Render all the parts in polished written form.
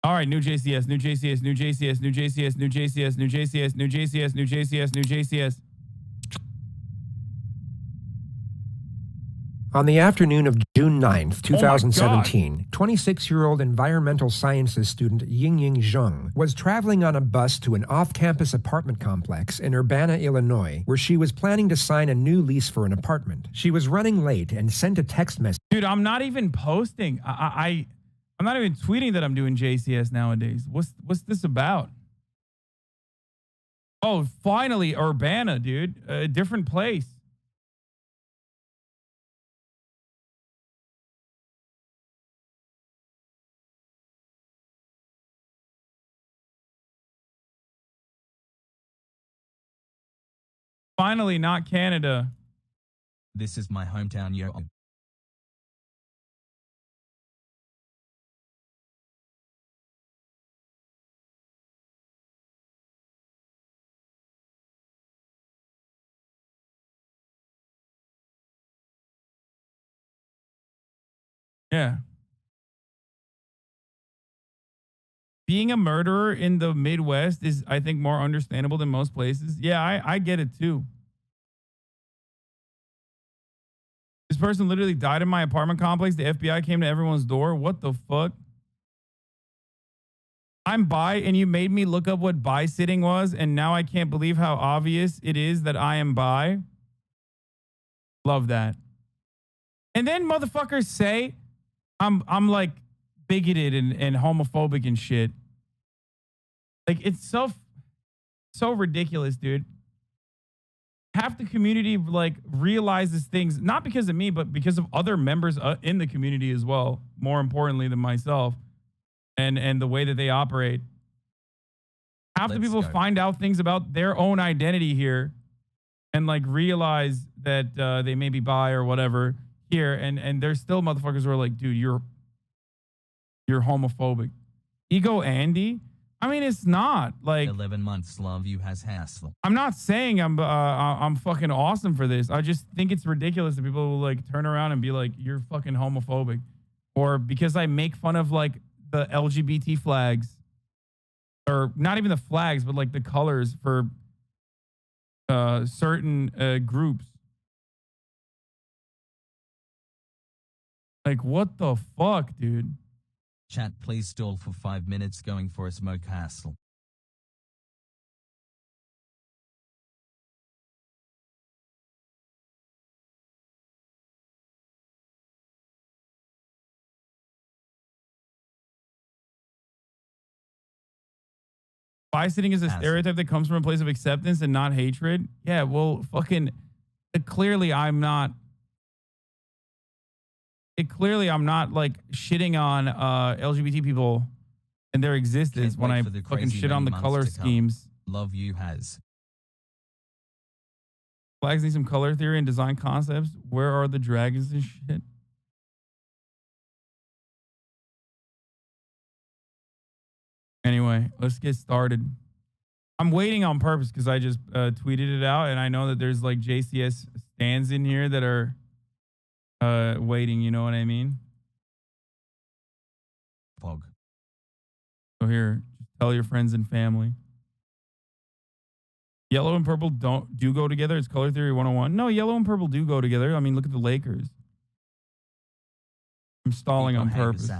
All right, new JCS, new JCS, new JCS, new JCS, new JCS, new JCS, new JCS, new JCS, new JCS. On the afternoon of June 9th, 2017, 26-year-old environmental sciences student Yingying Zheng was traveling on a bus to an off-campus apartment complex in Urbana, Illinois, where she was planning to sign a new lease for an apartment. She was running late and sent a text message. Dude, I'm not even posting. I'm not even tweeting that I'm doing JCS nowadays. What's this about? Oh, finally, Urbana, dude. A different place. Finally, not Canada. This is my hometown, yo. Yeah. Being a murderer in the Midwest is, I think, more understandable than most places. Yeah, I get it too. This person literally died in my apartment complex. The FBI came to everyone's door. What the fuck? I'm bi, and you made me look up what bi sitting was, and now I can't believe how obvious it is that I am bi. Love that. And then motherfuckers say I'm like bigoted and homophobic and shit. Like, it's so ridiculous, dude. Half the community like realizes things, not because of me, but because of other members in the community as well, more importantly than myself, and the way that they operate. Half the people find out things about their own identity here and like realize that they may be bi or whatever here, and there's still motherfuckers who are like, dude, you're homophobic. Ego Andy? I mean, it's not like 11 months. Love you, has hassle. I'm not saying I'm fucking awesome for this. I just think it's ridiculous that people will like turn around and be like, you're fucking homophobic, or because I make fun of like the LGBT flags, or not even the flags, but like the colors for certain groups. Like, what the fuck, dude? Chat, please stall for 5 minutes, going for a smoke, hassle. Bi-sitting is a stereotype that comes from a place of acceptance and not hatred. Yeah, well, fucking clearly I'm not like shitting on LGBT people and their existence when I fucking shit on the color schemes. Love you, has. Flags need some color theory and design concepts. Where are the dragons and shit? Anyway, let's get started. I'm waiting on purpose because I just tweeted it out, and I know that there's like JCS stands in here that are waiting, you know what I mean? Pog. So here, just tell your friends and family. Yellow and purple do go together. It's color theory 101. No, yellow and purple do go together. I mean, look at the Lakers. I'm stalling on purpose.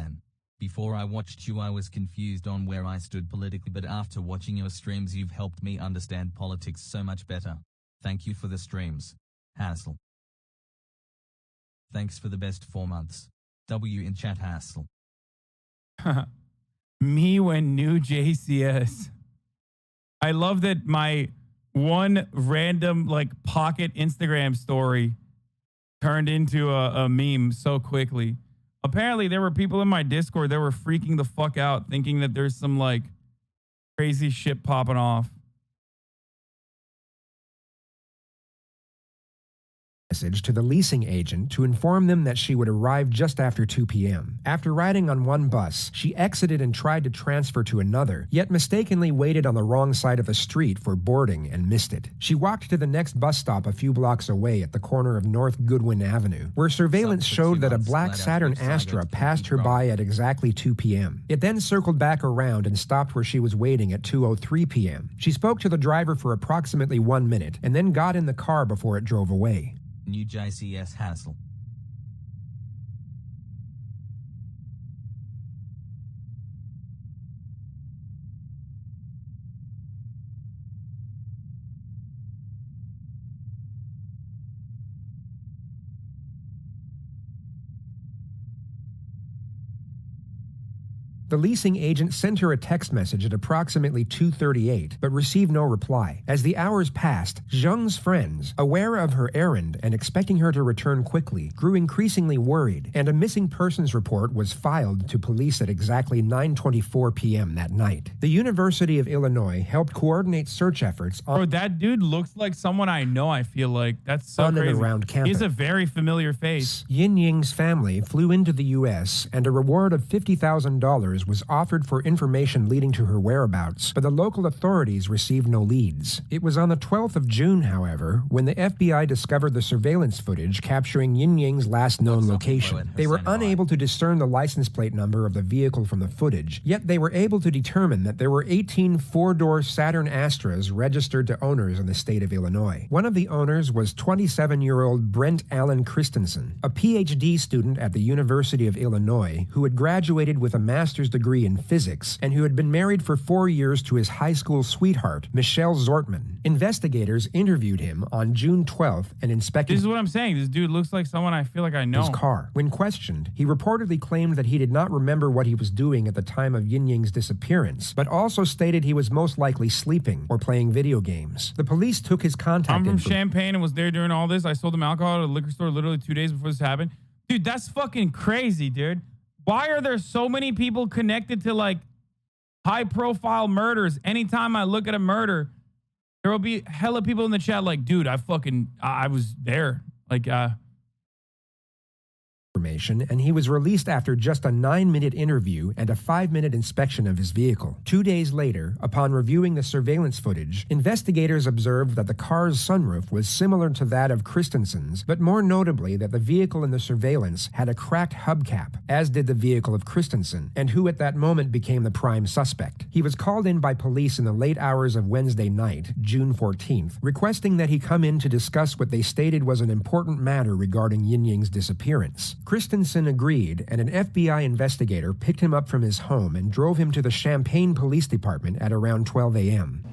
Before I watched you, I was confused on where I stood politically, but after watching your streams, you've helped me understand politics so much better. Thank you for the streams. Hassle. Thanks for the best 4 months. W in chat, hassle. Me when new JCS. I love that my one random like pocket Instagram story turned into a meme so quickly. Apparently there were people in my Discord that were freaking the fuck out thinking that there's some like crazy shit popping off. message to the leasing agent to inform them that she would arrive just after 2 p.m. After riding on one bus, she exited and tried to transfer to another, yet mistakenly waited on the wrong side of the street for boarding and missed it. She walked to the next bus stop a few blocks away at the corner of North Goodwin Avenue, where surveillance showed that a black Saturn Astra passed her by at exactly 2 p.m. It then circled back around and stopped where she was waiting at 2:03 p.m. She spoke to the driver for approximately 1 minute and then got in the car before it drove away. New JCS hassle. The leasing agent sent her a text message at approximately 2:38, but received no reply. As the hours passed, Zheng's friends, aware of her errand and expecting her to return quickly, grew increasingly worried, and a missing persons report was filed to police at exactly 9:24 p.m. that night. The University of Illinois helped coordinate search efforts on Bro, that dude looks like someone I know, I feel like. That's so and crazy. around campus. He's a very familiar face. Yin Ying's family flew into the U.S., and a reward of $50,000 was offered for information leading to her whereabouts, but the local authorities received no leads. It was on the 12th of June, however, when the FBI discovered the surveillance footage capturing Yin Ying's last known location. They were unable to discern the license plate number of the vehicle from the footage, yet they were able to determine that there were 18 four-door Saturn Astras registered to owners in the state of Illinois. One of the owners was 27-year-old Brendt Christensen, a PhD student at the University of Illinois who had graduated with a master's degree in physics and who had been married for 4 years to his high school sweetheart, Michelle Zortman. Investigators interviewed him on June 12th and inspected This is what I'm saying. This dude looks like someone I feel like I know. his car. When questioned, he reportedly claimed that he did not remember what he was doing at the time of Yin Ying's disappearance, but also stated he was most likely sleeping or playing video games. The police took his contact I'm from info. Champaign and was there during all this. I sold him alcohol at a liquor store literally 2 days before this happened. Dude, that's fucking crazy, dude. Why are there so many people connected to like high profile murders? Anytime I look at a murder, there will be hella people in the chat like, dude, I was there. Like, information, and he was released after just a 9-minute interview and a 5-minute inspection of his vehicle. 2 days later, upon reviewing the surveillance footage, investigators observed that the car's sunroof was similar to that of Christensen's, but more notably that the vehicle in the surveillance had a cracked hubcap, as did the vehicle of Christensen, and who at that moment became the prime suspect. He was called in by police in the late hours of Wednesday night, June 14th, requesting that he come in to discuss what they stated was an important matter regarding Yin Ying's disappearance. Christensen agreed, and an FBI investigator picked him up from his home and drove him to the Champaign Police Department at around 12 a.m.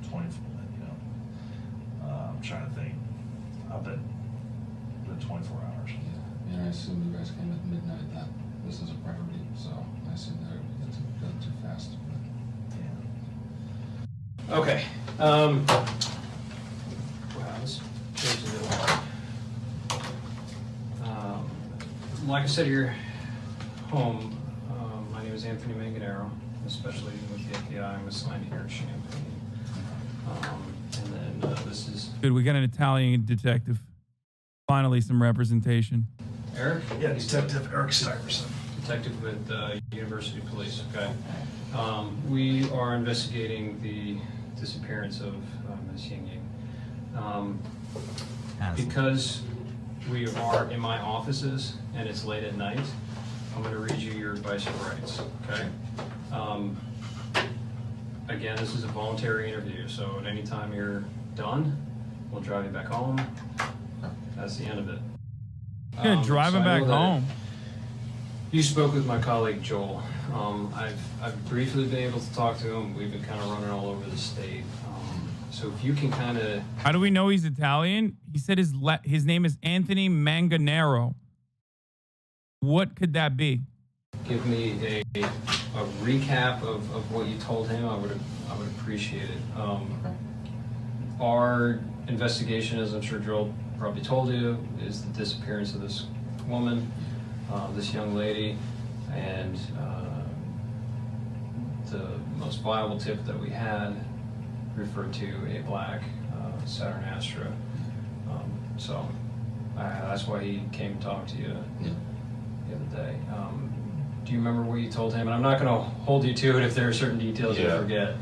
24, I'm trying to think. I bet the 24 hours. Yeah, I assume you guys came at midnight. That this is a priority, so I assume that it would go too fast. Yeah. Okay. Wow, this changes it all. Like I said, you're home. My name is Anthony Manganaro. I'm a special agent with the FBI. I'm assigned here at Champaign. And then this is dude, we got an Italian detective. Finally, some representation. Eric. Yeah, Detective Eric Stuyvesant. Detective with University Police. Okay. We are investigating the disappearance of Ms. Yin Ying. Because we are in my offices and it's late at night, I'm going to read you your advice of rights, okay? Again, this is a voluntary interview, so at any time you're done, we'll drive you back home. That's the end of it. Yeah, drive him so I back know that home. You spoke with my colleague Joel. I've briefly been able to talk to him. We've been kind of running all over the state. So if you can kind of... How do we know he's Italian? He said his name is Anthony Manganaro. What could that be? give me a recap of what you told him, I would appreciate it. Our investigation, as I'm sure Joel probably told you, is the disappearance of this woman, this young lady, and the most viable tip that we had referred to a black Saturn Astra. So That's why he came to talk to you Yeah. the other day. Do you remember what you told him? And I'm not going to hold you to it if there are certain details you forget.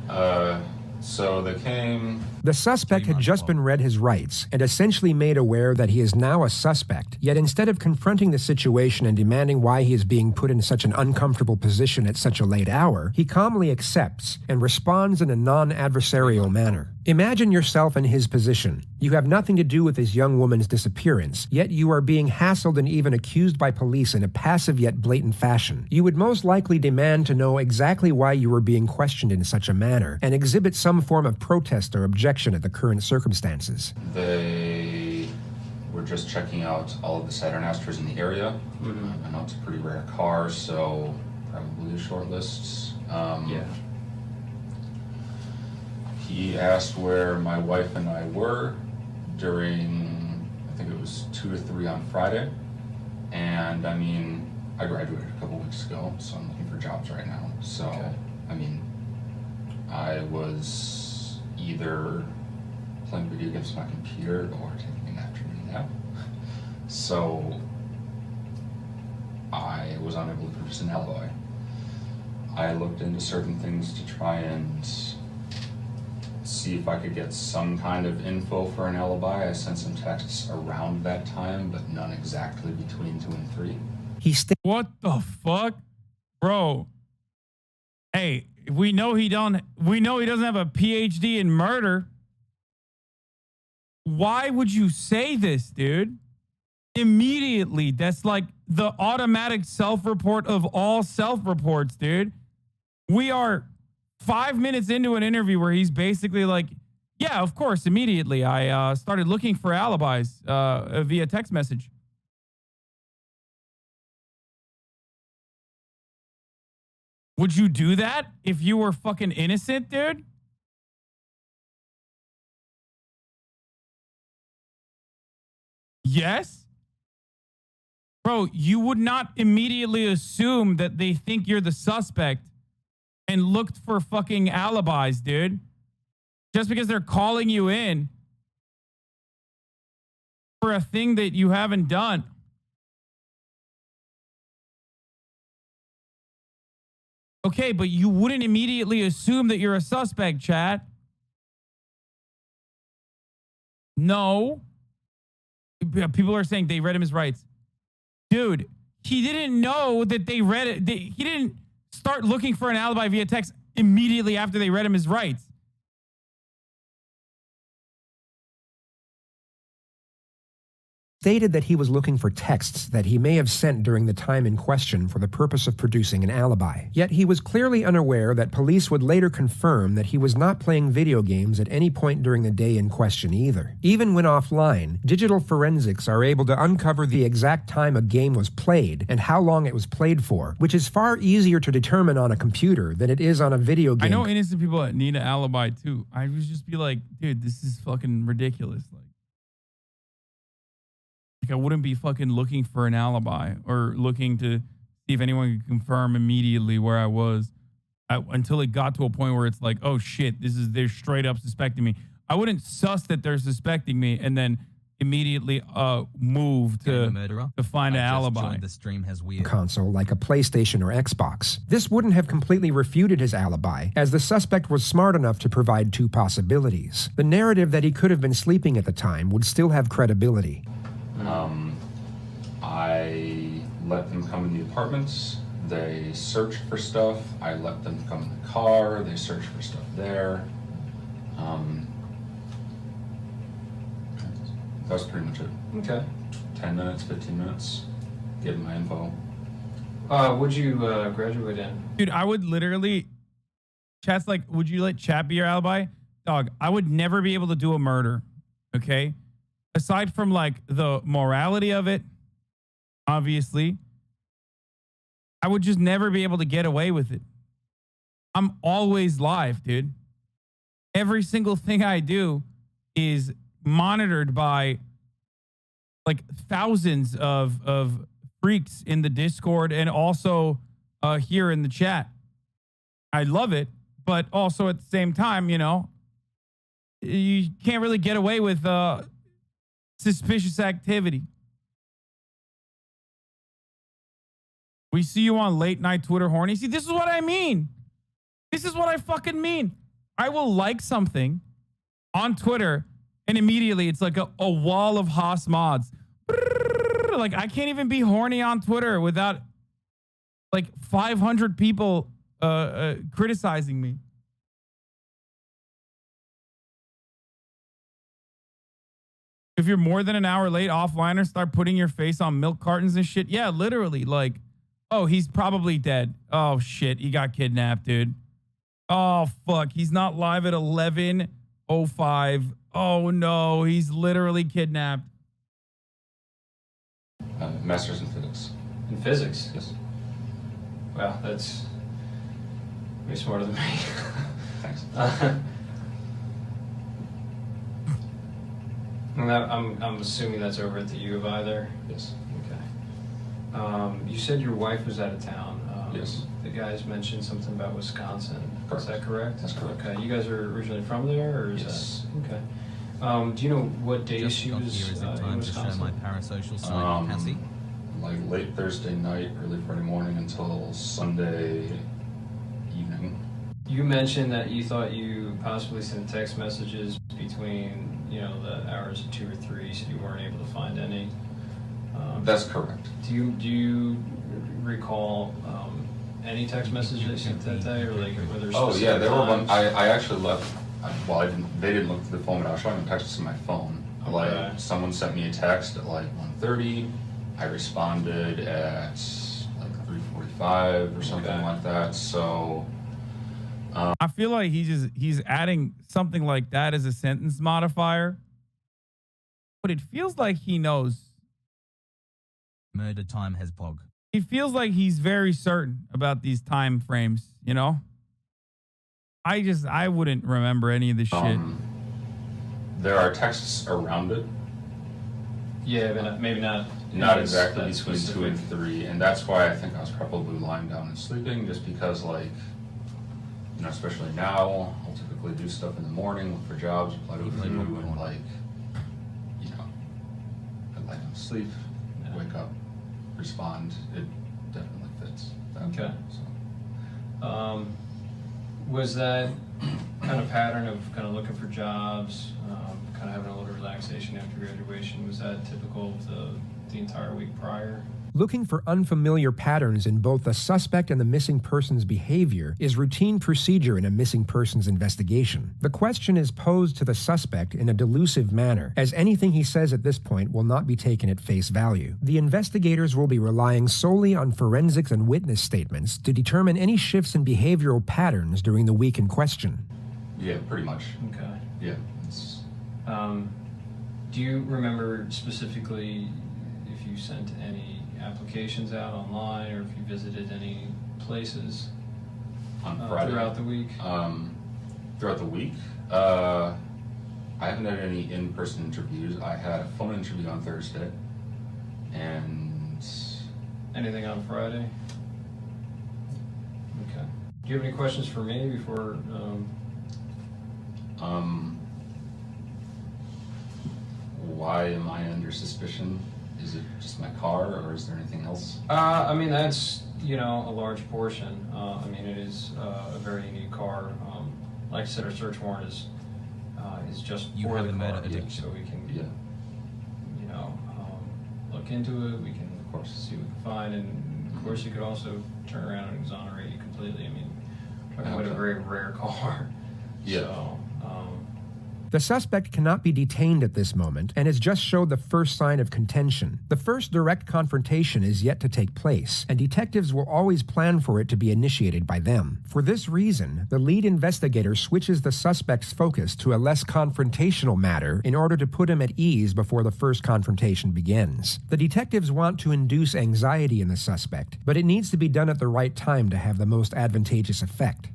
So they came. The suspect had just been read his rights and essentially made aware that he is now a suspect. Yet instead of confronting the situation and demanding why he is being put in such an uncomfortable position at such a late hour, he calmly accepts and responds in a non-adversarial manner. Imagine yourself in his position. You have nothing to do with this young woman's disappearance, yet you are being hassled and even accused by police in a passive yet blatant fashion. You would most likely demand to know exactly why you were being questioned in such a manner and exhibit some form of protest or objection at the current circumstances. They were just checking out all of the Saturn Astros in the area. I know it's a pretty rare car, so probably a short list. Yeah. He asked where my wife and I were during, I think it was 2 to 3 on Friday. And I mean, I graduated a couple weeks ago, so I'm looking for jobs right now. So, I mean, I was either playing video games on my computer or taking an afternoon nap. So, I was unable to produce an alibi. I looked into certain things to try and see if I could get some kind of info for an alibi. I sent some texts around that time, but none exactly between 2 and 3. What the fuck? Bro. Hey, we know he doesn't have a PhD in murder. Why would you say this, dude? Immediately, that's like the automatic self-report of all self-reports, dude. We are 5 minutes into an interview where he's basically like, yeah, of course, immediately I started looking for alibis via text message. Would you do that if you were fucking innocent, dude? Yes? Bro, you would not immediately assume that they think you're the suspect and looked for fucking alibis, dude. Just because they're calling you in for a thing that you haven't done. Okay, but you wouldn't immediately assume that you're a suspect, chat. No. People are saying they read him his rights. Dude, he didn't know that they read it. He didn't start looking for an alibi via text immediately after they read him his rights. Stated that he was looking for texts that he may have sent during the time in question for the purpose of producing an alibi. Yet he was clearly unaware that police would later confirm that he was not playing video games at any point during the day in question either. Even when offline, digital forensics are able to uncover the exact time a game was played and how long it was played for, which is far easier to determine on a computer than it is on a video game. I know innocent people that need an alibi too. I would just be like, dude, this is fucking ridiculous. Like I wouldn't be fucking looking for an alibi or looking to see if anyone could confirm immediately where I was until it got to a point where it's like, oh shit, they're straight up suspecting me. I wouldn't suss that they're suspecting me and then immediately move to find an alibi. The stream has weird console like a PlayStation or Xbox. This wouldn't have completely refuted his alibi, as the suspect was smart enough to provide 2 possibilities. The narrative that he could have been sleeping at the time would still have credibility. I let them come in the apartments. They searched for stuff. I let them come in the car. They searched for stuff there. That was pretty much it. Okay. 10 minutes, 15 minutes, give them my info. Would you graduate in? Dude, I would literally, chat's like, would you let chat be your alibi? Dog, I would never be able to do a murder, okay? Aside from like the morality of it, obviously, I would just never be able to get away with it. I'm always live, dude. Every single thing I do is monitored by like thousands of freaks in the Discord and also here in the chat. I love it, but also at the same time, you know, you can't really get away with suspicious activity. We see you on late night Twitter horny. See, this is what I mean. This is what I fucking mean. I will like something on Twitter and immediately it's like a wall of Haas mods. Like I can't even be horny on Twitter without like 500 people criticizing me. If you're more than an hour late offline or start putting your face on milk cartons and shit. Yeah, literally like, oh, he's probably dead. Oh shit, he got kidnapped, dude. Oh fuck, he's not live at 11:05. Oh no, he's literally kidnapped. Master's in physics. In physics? Yes. Wow, that's way smarter than me. Thanks. I'm assuming that's over at the U of I there? Yes. Okay. You said your wife was out of town. Yes. The guys mentioned something about Wisconsin. Correct. Is that correct? That's correct. Okay. You guys are originally from there, or is Yes. that okay? Do you know what days Just she got was here. Is it in time to show my Wisconsin? parasocial side, Cassie? Like late Thursday night, early Friday morning until Sunday evening. You mentioned that you thought you possibly sent text messages between, the hours of 2 or 3, so you weren't able to find any. That's correct. Do you recall any text messages that you sent that day, or like were there Oh yeah, specific there were one. times? I actually left. Well, they didn't look through the phone, but I was showing them texts on my phone. Okay. Like someone sent me a text at like 1:30. I responded at like 3:45 or something Okay. like that. So I feel like he's adding something like that as a sentence modifier. But it feels like he knows. Murder time has pog. He feels like he's very certain about these time frames, you know? I wouldn't remember any of this shit. there are texts around it. Yeah, but maybe not. Not exactly that between specific. 2 and 3, and that's why I think I was probably lying down and sleeping, just because especially now, I'll typically do stuff in the morning, look for jobs, apply to a few, and I lie down to sleep, Yeah. wake up, respond. It definitely fits. That Okay. way, so. Was that kind of pattern of kind of looking for jobs, kind of having a little relaxation after graduation, was that typical of the entire week prior? Looking for unfamiliar patterns in both the suspect and the missing person's behavior is routine procedure in a missing persons investigation. The question is posed to the suspect in a delusive manner, as anything he says at this point will not be taken at face value. The investigators will be relying solely on forensics and witness statements to determine any shifts in behavioral patterns during the week in question. Yeah, pretty much. Okay. Yeah. Do you remember specifically if you sent any applications out online or if you visited any places On Friday. throughout the week? Throughout the week, I haven't had any in-person interviews. I had a phone interview on Thursday, and Anything on Friday? Okay. Do you have any questions for me before? why am I under suspicion? Is it just my car, or is there anything else? I mean, that's, a large portion. It is a very unique car. Like I said, our search warrant is just You for have the a car, murder addiction. so we can, Yeah. look into it. We can, of course, see what we can find, and of course, you could also turn around and exonerate you completely. We're talking about a Okay. very rare car. Yeah. So, The suspect cannot be detained at this moment and has just showed the first sign of contention. The first direct confrontation is yet to take place, and detectives will always plan for it to be initiated by them. For this reason, the lead investigator switches the suspect's focus to a less confrontational matter in order to put him at ease before the first confrontation begins. The detectives want to induce anxiety in the suspect, but it needs to be done at the right time to have the most advantageous effect.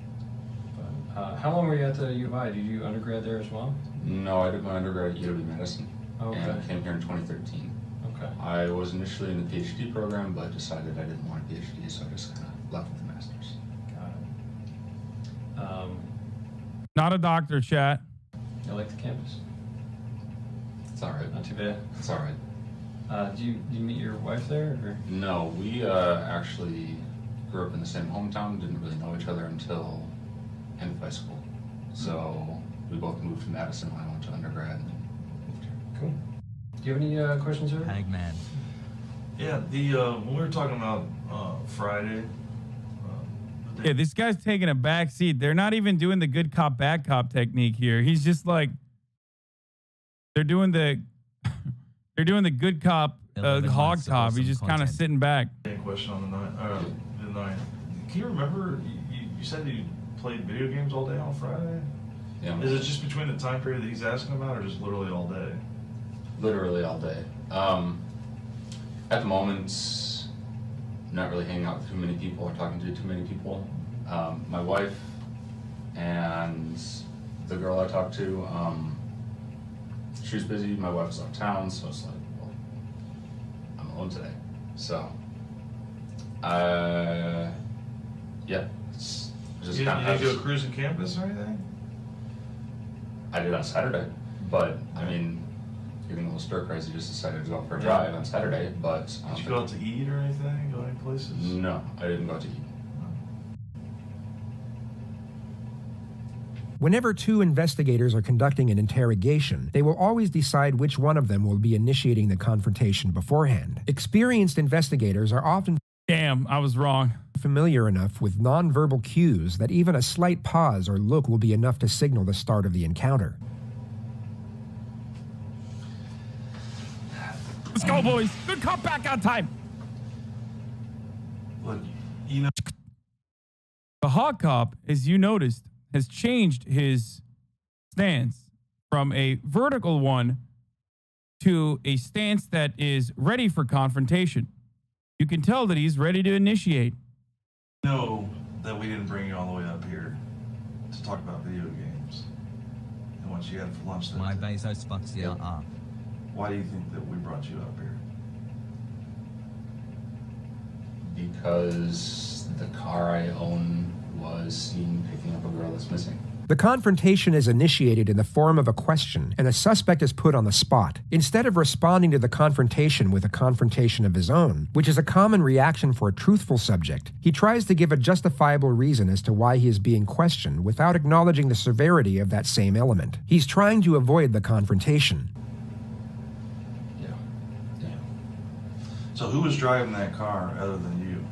how long were you at the U of I? Did you undergrad there as well? No, I did my undergrad at UW-Madison, Okay. and I came here in 2013. Okay. I was initially in the PhD program, but decided I didn't want a PhD, so I just kind of left with the master's. Got it. Not a doctor, chat. I like the campus. It's all right. Not too bad. It's all right. Do you meet your wife there? Or? No, we actually grew up in the same hometown, didn't really know each other until end of high school. So we both moved to Madison when I went to undergrad and moved here. Cool. Do you have any questions, sir? Hagman. Yeah, when we were talking about Friday. Yeah, this guy's taking a back seat. They're not even doing the good cop, bad cop technique here. He's just like, they're doing the good cop, hog top. He's just kind of sitting back. Question on the night. Can you remember? You said you played video games all day on Friday. Yeah. Is it just between the time period that he's asking about, or just literally all day? Literally all day. At the moment, not really hanging out with too many people or talking to too many people. My wife and the girl I talked to, she was busy. My wife was out of town, so it's like, well, I'm alone today. So, yeah, it's just You kind didn't of. go cruising campus or anything? I did on Saturday, but I mean, getting a little stir crazy, just decided to go for a drive on Saturday. But Did you go out to eat or anything? Go any places? No, I didn't go out to eat. Whenever two investigators are conducting an interrogation, they will always decide which one of them will be initiating the confrontation beforehand. Experienced investigators are often Damn, I was wrong. familiar enough with nonverbal cues that even a slight pause or look will be enough to signal the start of the encounter. Let's go, boys. Good cop, back on time. Look, you know. The hog cop, as you noticed, has changed his stance from a vertical one to a stance that is ready for confrontation. You can tell that he's ready to initiate. Know that we didn't bring you all the way up here to talk about video games and what you had for lunch that My day. Bezos fucks the R. Why do you think that we brought you up here? Because the car I own was seen picking up a girl that's missing. The confrontation is initiated in the form of a question, and the suspect is put on the spot. Instead of responding to the confrontation with a confrontation of his own, which is a common reaction for a truthful subject, he tries to give a justifiable reason as to why he is being questioned without acknowledging the severity of that same element. He's trying to avoid the confrontation. Yeah. So who was driving that car other than you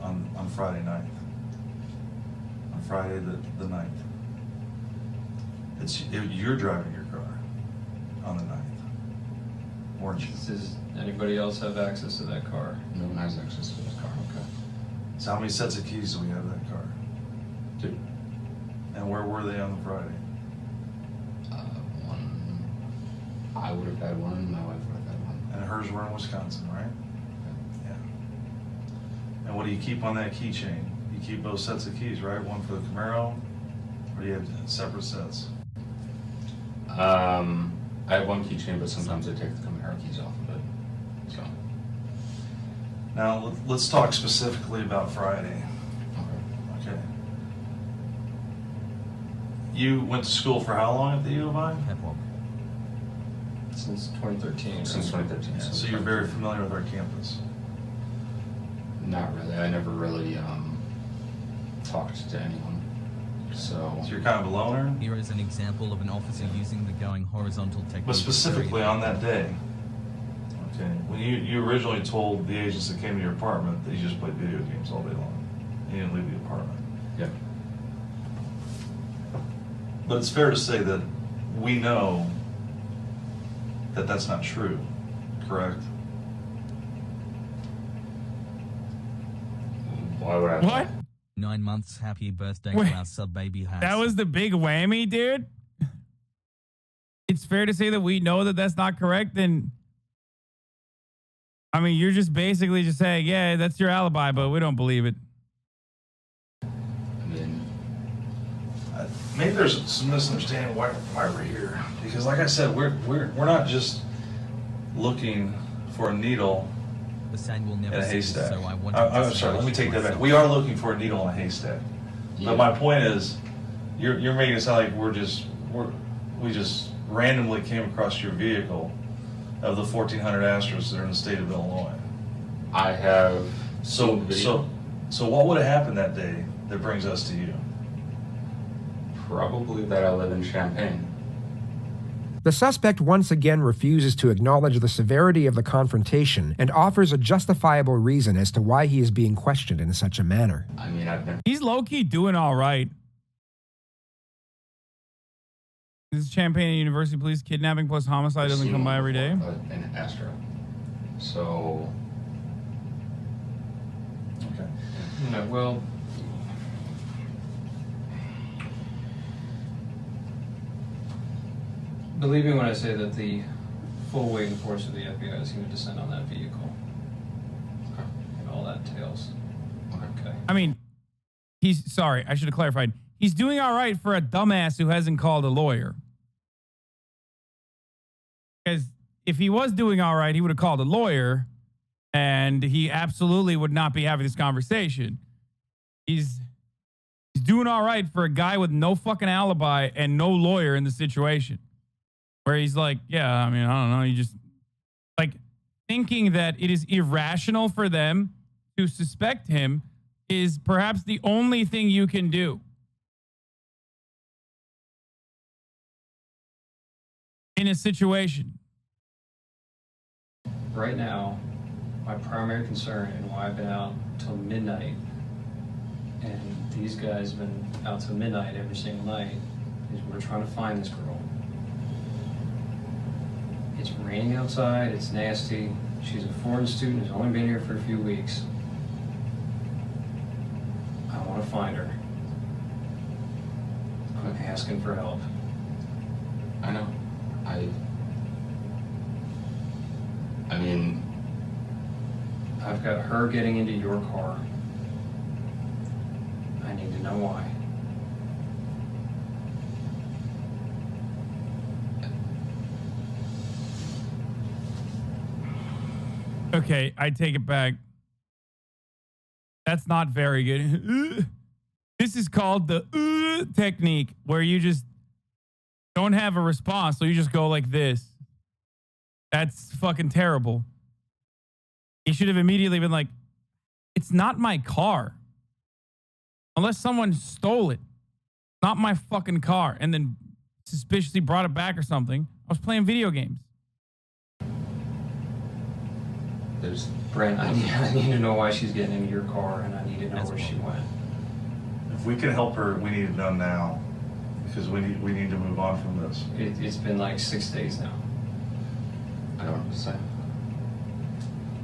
on Friday night? On Friday the 9th. You're driving your car on the 9th, weren't you? Does anybody else have access to that car? No one has access to this car. Okay. So how many sets of keys do we have to that car? 2. And where were they on the Friday? One. I would have had one. My wife would have had one. And hers were in Wisconsin, right? Yeah. And what do you keep on that keychain? You keep both sets of keys, right? One for the Camaro, or do you have separate sets? I have one keychain, but sometimes I take the Camaro keys off of it. So. Now let's talk specifically about Friday. Okay. You went to school for how long at the U of I? Pepwalk. Since 2013. right? Since 2013. Yeah, so you're very familiar with our campus. Not really. I never really talked to anyone. So you're kind of a loner. Here is an example of an officer using the going horizontal technique. But specifically on that day, okay, when you originally told the agents that came to your apartment that you just played video games all day long, you didn't leave the apartment. yeah. But it's fair to say that we know that that's not true, correct? Why would I? What? 9 months. Happy birthday Wait, to our sub baby Has. That was the big whammy, dude. It's fair to say that we know that that's not correct. Then, I mean, you're just basically just saying, yeah, that's your alibi, but we don't believe it. I mean, Maybe there's some misunderstanding why we're here. Because like I said, we're not just looking for a needle The sand will never in a cease, haystack. so I wanted I'm to sorry, let me take that back. myself. We are looking for a needle in a haystack. yeah. But my point is, you're making it sound like we just randomly came across your vehicle of the 1,400 Astros that are in the state of Illinois. I have So, seen the video. so what would have happened that day that brings us to you? Probably that I live in Champaign. The suspect once again refuses to acknowledge the severity of the confrontation and offers a justifiable reason as to why he is being questioned in such a manner. I mean, I've been. He's low-key doing all right. This is Champaign University Police. Kidnapping plus homicide doesn't come by every day. In Astro. So. Okay. No, well, believe me when I say that the full weight and force of the FBI is going to descend on that vehicle. Okay. And all that entails. Okay. I mean, sorry, I should have clarified. He's doing all right for a dumbass who hasn't called a lawyer. Because if he was doing all right, he would have called a lawyer, and he absolutely would not be having this conversation. He's doing all right for a guy with no fucking alibi and no lawyer in the situation. Where he's like, yeah, I mean, I don't know. You just like thinking that it is irrational for them to suspect him is perhaps the only thing you can do. In a situation. Right now, my primary concern and why I've been out till midnight, and these guys have been out till midnight every single night, is we're trying to find this girl. It's raining outside, it's nasty. She's a foreign student who's only been here for a few weeks. I want to find her. I'm asking for help. I know. I mean, I've got her getting into your car. I need to know why. Okay, I take it back. That's not very good. This is called the technique, where you just don't have a response, so you just go like this. That's fucking terrible. He should have immediately been like, it's not my car. Unless someone stole it. Not my fucking car. And then suspiciously brought it back or something. I was playing video games. there's. Brent, I need to know why she's getting into your car, and I need to know where she went. If we can help her, we need it done now, because we need to move on from this. It's been like 6 days now. I don't know what to say.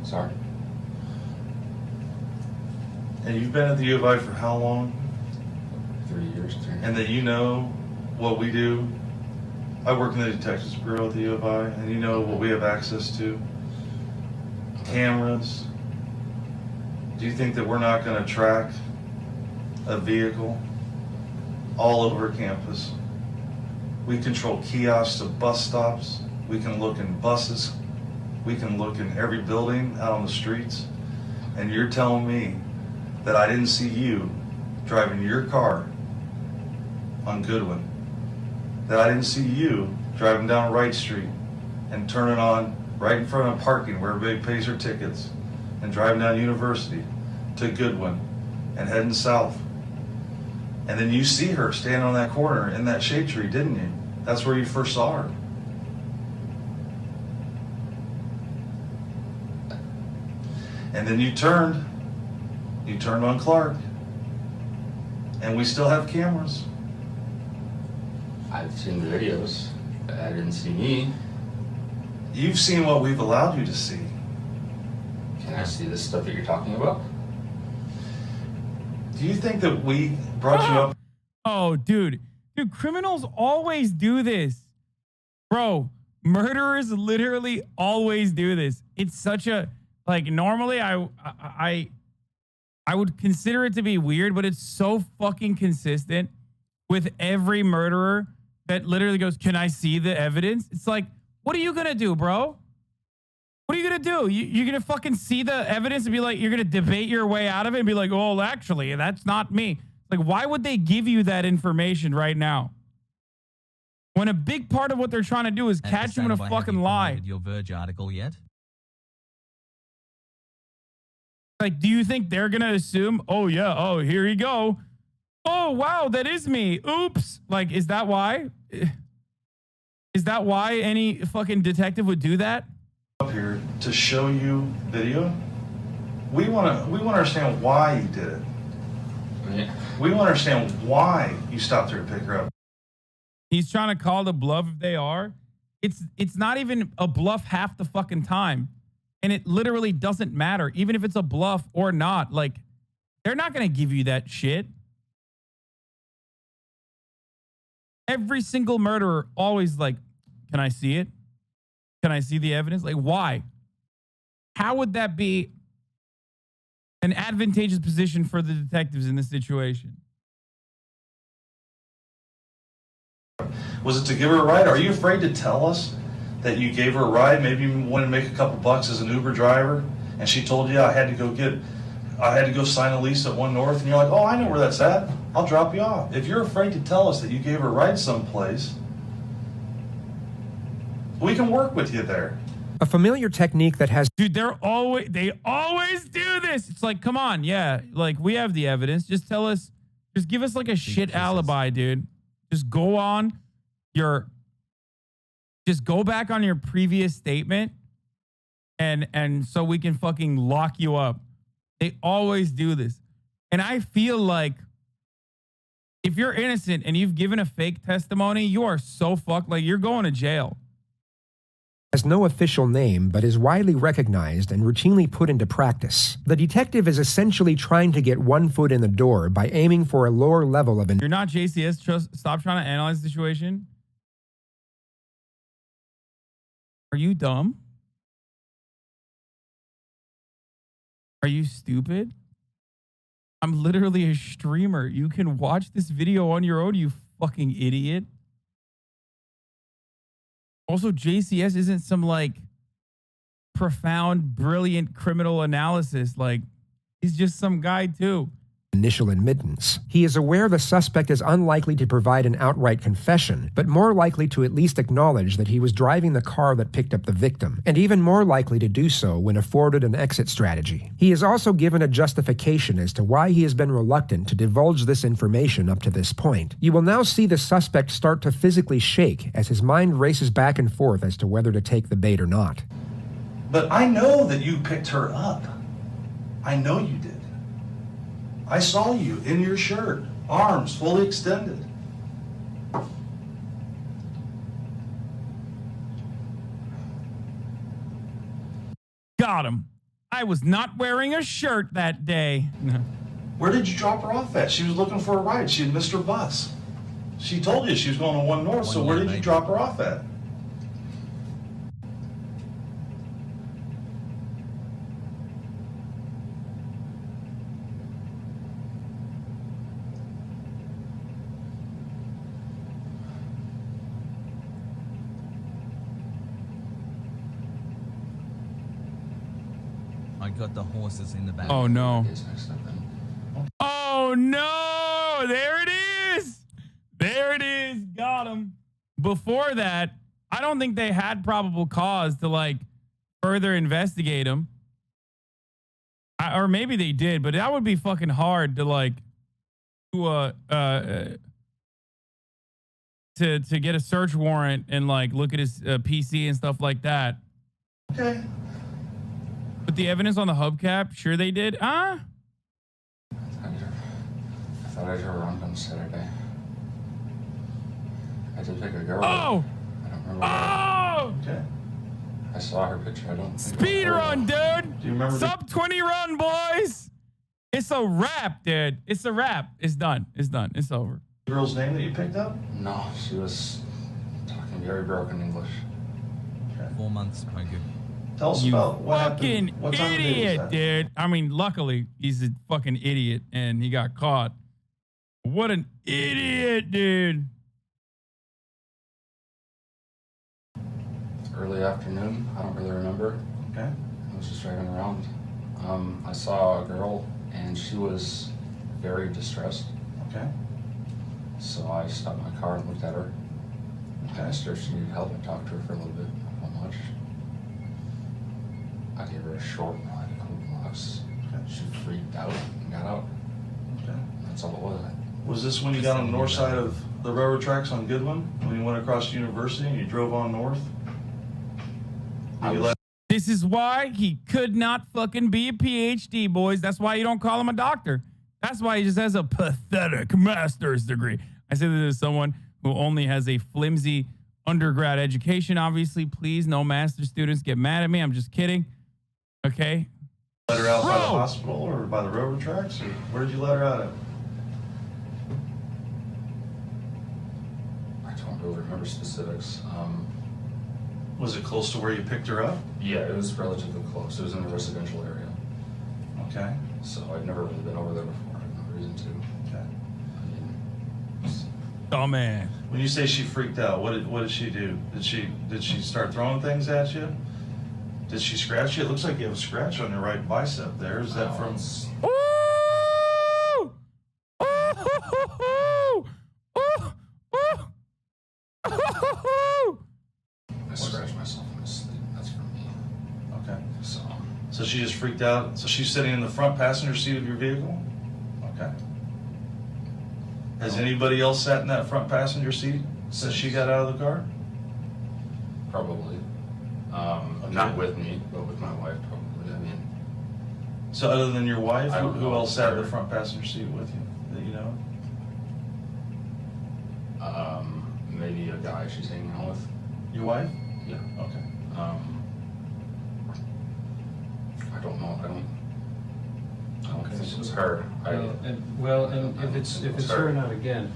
Sorry. And you've been at the U of I for how long? 3 years. And that you know what we do. I work in the Detectives Bureau at the U of I, and you know what we have access to. Cameras. Do you think that we're not going to track a vehicle all over campus? We control kiosks to bus stops. We can look in buses. We can look in every building out on the streets. And you're telling me that I didn't see you driving your car on Goodwin, that I didn't see you driving down Wright Street and turning on right in front of parking where everybody pays their tickets and driving down University to Goodwin and heading south. And then you see her standing on that corner in that shade tree, didn't you? That's where you first saw her. And then you turned on Clark. And we still have cameras. I've seen the videos. I didn't see me. You've seen what we've allowed you to see. Can I see this stuff that you're talking about? Do you think that we brought you up? Oh, dude, criminals always do this. Bro, murderers literally always do this. It's such a, like, normally I would consider it to be weird, but it's so fucking consistent with every murderer that literally goes, "Can I see the evidence?" It's like, what are you going to do, bro? What are you going to do? You're going to fucking see the evidence and be like, you're going to debate your way out of it and be like, "Oh, actually, that's not me." Like, why would they give you that information right now? When a big part of what they're trying to do is catch you in a HasanAbi, have fucking you lie. promoted your Verge article yet? Like, do you think they're going to assume, oh, yeah, oh, here you go. Oh, wow, that is me. Oops. Like, is that why? Is that why any fucking detective would do that? Up here to show you video. We want to understand why you did it. Yeah. We want to understand why you stopped her to pick her up. He's trying to call the bluff if they are. It's not even a bluff half the fucking time. And it literally doesn't matter, even if it's a bluff or not. Like, they're not going to give you that shit. Every single murderer always like, can I see it? Can I see the evidence? Like, why? How would that be an advantageous position for the detectives in this situation? Was it to give her a ride? Are you afraid to tell us that you gave her a ride? Maybe you wanted to make a couple bucks as an Uber driver, and she told you I had to go sign a lease at 1 North, and you're like, oh, I know where that's at. I'll drop you off. If you're afraid to tell us that you gave her a ride someplace, we can work with you there. A familiar technique that has... Dude, they always do this. It's like, come on, yeah, like we have the evidence. Just tell us, just give us like a shit alibi, dude. Just go back on your previous statement and so we can fucking lock you up. They always do this. And I feel like if you're innocent and you've given a fake testimony, you are so fucked. Like, you're going to jail. Has no official name, but is widely recognized and routinely put into practice. The detective is essentially trying to get one foot in the door by aiming for a lower level of... You're not JCS. Stop trying to analyze the situation. Are you dumb? Are you stupid? I'm literally a streamer. You can watch this video on your own, you fucking idiot. Also, JCS isn't some like profound, brilliant criminal analysis. Like, he's just some guy too. Initial admittance. He is aware the suspect is unlikely to provide an outright confession, but more likely to at least acknowledge that he was driving the car that picked up the victim, and even more likely to do so when afforded an exit strategy. He is also given a justification as to why he has been reluctant to divulge this information up to this point. You will now see the suspect start to physically shake as his mind races back and forth as to whether to take the bait or not. But I know that you picked her up. I know you did. I saw you in your shirt, arms fully extended. Got him. I was not wearing a shirt that day. Where did you drop her off at? She was looking for a ride. She had missed her bus. She told you she was going to 1 North, so where did you drop her off at? I got the horses in the back. Oh no. Oh no. There it is. There it is. Got him. Before that, I don't think they had probable cause to like further investigate him. Or maybe they did, but that would be fucking hard to like to get a search warrant and like look at his PC and stuff like that. Okay. But the evidence on the hubcap, sure they did. I thought I drove around on Saturday. I did take a girl. Oh! I don't remember. Oh! Okay. I saw her picture. I don't think Speed run, dude. Do you remember? Sub 20 run, boys. It's a wrap, dude. It's a wrap. It's done. It's done. It's over. The girl's name that you picked up? No, she was talking very broken English. Okay. 4 months, my good. Tell us You about what fucking happened. What time of day was idiot, that? dude. I mean, luckily, he's a fucking idiot and he got caught. What an idiot, dude. Early afternoon. I don't really remember. Okay. I was just driving around. I saw a girl and she was very distressed. Okay. So I stopped my car and looked at her. I asked her if she needed help. I talked to her for a little bit. Not much. I gave her a short ride, a couple blocks. Okay. She freaked out and got out. Okay. That's all it was. Was this when you got on the north side of the railroad tracks on Goodwin? When you went across University and you drove on north? This is why he could not fucking be a PhD, boys. That's why you don't call him a doctor. That's why he just has a pathetic master's degree. I say this as someone who only has a flimsy undergrad education. Obviously, please, no master's students get mad at me. I'm just kidding. Okay? Let her out by the hospital or by the railroad tracks? Or where did you let her out at? I don't really remember specifics. Was it close to where you picked her up? Yeah, it was relatively close. It was in a residential area. Okay. So I'd never really been over there before. I had no reason to. Okay. I mean, Oh, man. When you say she freaked out, what did she do? Did she start throwing things at you? Did she scratch you? It looks like you have a scratch on your right bicep there. Is that from... Ooh! Ooh! Ooh! Ooh! I scratched myself in my sleep. That's for me. Okay. So she just freaked out. So she's sitting in the front passenger seat of your vehicle? Okay. Has anybody else sat in that front passenger seat since she got out of the car? probably. Not with me, but with my wife, probably. I mean, so other than your wife, I don't who know else sat in her. the front passenger seat with you that you know? maybe a guy she's hanging out with. Your wife? Yeah. Okay. I don't know. I don't Okay, think so- it was her. And if it's her, not again,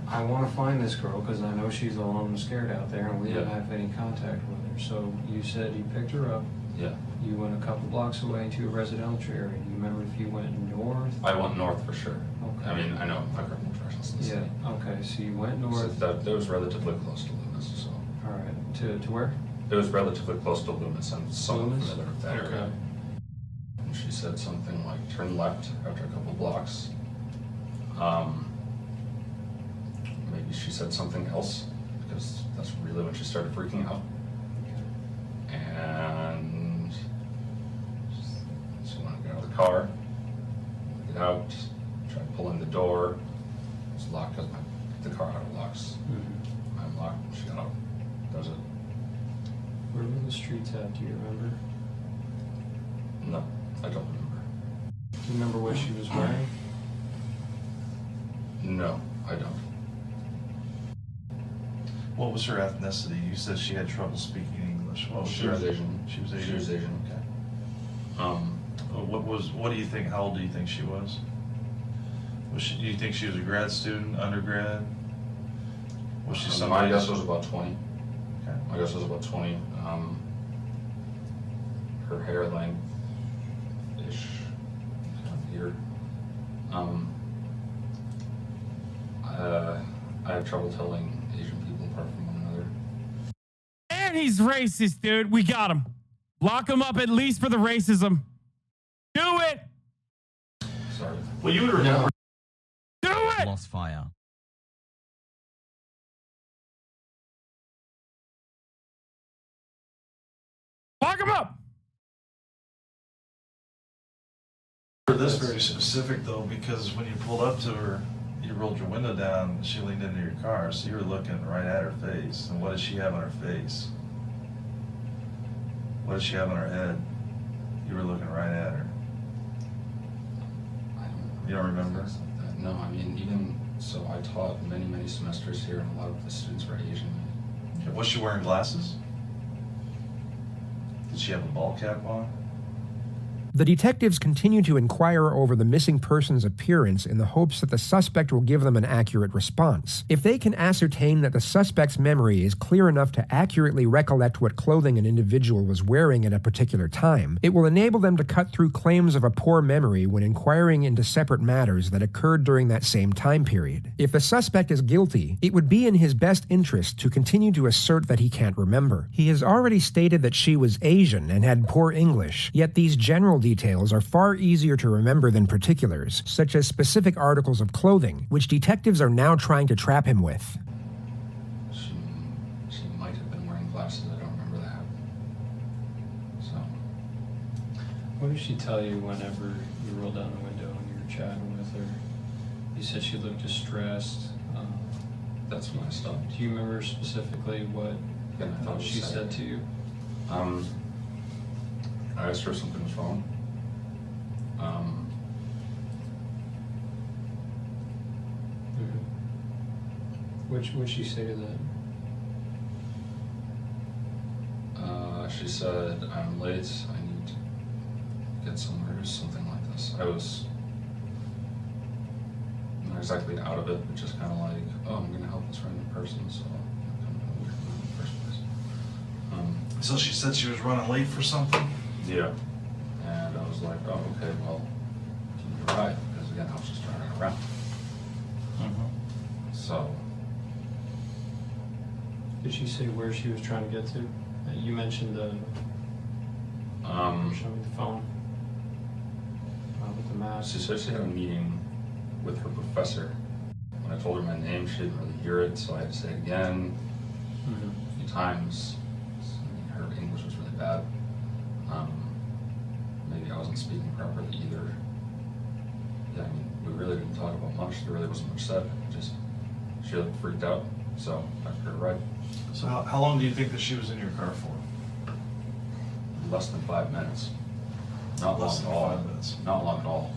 I want to find this girl because I know she's alone and scared out there, and we don't Yeah. have any contact with her. So you said you picked her up. Yeah. You went a couple blocks away to a residential area. You remember if you went north? I went north for sure. Okay. I mean, I know my criminal professionals in the Yeah. city. Okay. So you went So north. that was relatively close to Loomis, so. All right. To where? It was relatively close to Loomis. I'm somewhat Loomis? familiar with that area. Okay. And she said something like, turn left after a couple blocks. Maybe she said something else, because that's really when she started freaking out. And she wanted to get out of the car, get out, tried pulling the door. It was locked because the car auto locks. Mm-hmm. I unlocked, she got out. That was it. Where were the streets at? Do you remember? No, I don't remember. Do you remember what she was wearing? No, I don't. What was her ethnicity? You said she had trouble speaking English. What was She was her- Asian. She was Asian. She was Asian. Okay. What do you think? How old do you think she was? Do you think she was a grad student, undergrad? Was she My somebody? guess was about 20. Okay. My guess was about 20. Her hair length-ish, kind of weird. I have trouble telling Asian people apart from one another. And he's racist, dude. We got him. Lock him up at least for the racism. Do it. Sorry. Well, you would remember. Do it. Lost fire. Lock him up. This very specific though, because when you pulled up to her, you rolled your window down. She leaned into your car, so you were looking right at her face. And what does she have on her face? What does she have on her head? You were looking right at her. You don't remember? Things like that. No, I mean, even so, I taught many, many semesters here, and a lot of the students were Asian. Okay, was she wearing glasses? Did she have a ball cap on? The detectives continue to inquire over the missing person's appearance in the hopes that the suspect will give them an accurate response. If they can ascertain that the suspect's memory is clear enough to accurately recollect what clothing an individual was wearing at a particular time, it will enable them to cut through claims of a poor memory when inquiring into separate matters that occurred during that same time period. If the suspect is guilty, it would be in his best interest to continue to assert that he can't remember. He has already stated that she was Asian and had poor English, yet these general details are far easier to remember than particulars, such as specific articles of clothing, which detectives are now trying to trap him with. What did she tell you whenever you rolled down the window and you were chatting with her? You said she looked distressed. That's when I stopped. Do you remember specifically what Yeah, I thought she said to you? I asked her if something was wrong. What'd she say to that? She said, I'm late, I need to get somewhere, or something like this. I was not exactly out of it, but just kind of like, oh, I'm gonna help this random person, so I'm kind of weird in the first place. So she said she was running late for something? Yeah. And I was like, oh, okay, well, can you ride? Because again, I was just driving around. So. Did she say where she was trying to get to? You mentioned show me the phone with the map. She said she had a meeting with her professor. When I told her my name, she didn't really hear it, so I had to say it again a few times. Her English was really bad. Maybe I wasn't speaking properly either. Yeah, I mean, we really didn't talk about much. There really wasn't much said. Just, she looked freaked out, so I took her to ride. So how long do you think that she was in your car for? Less than 5 minutes. Not Less long than at all. 5 minutes. Not long at all.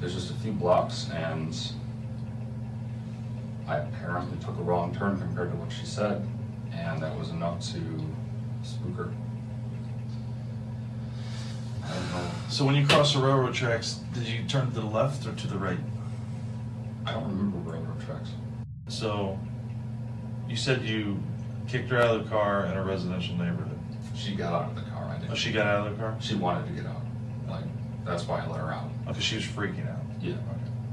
There's just a few blocks, and I apparently took a wrong turn compared to what she said, and that was enough to spook her. I don't know. So when you crossed the railroad tracks, did you turn to the left or to the right? I don't remember railroad tracks. So you said you kicked her out of the car in a residential neighborhood. She got out of the car. I didn't. Oh, she got out of the car? She wanted to get out. Like, that's why I let her out. Okay, she was freaking out. Yeah. Okay.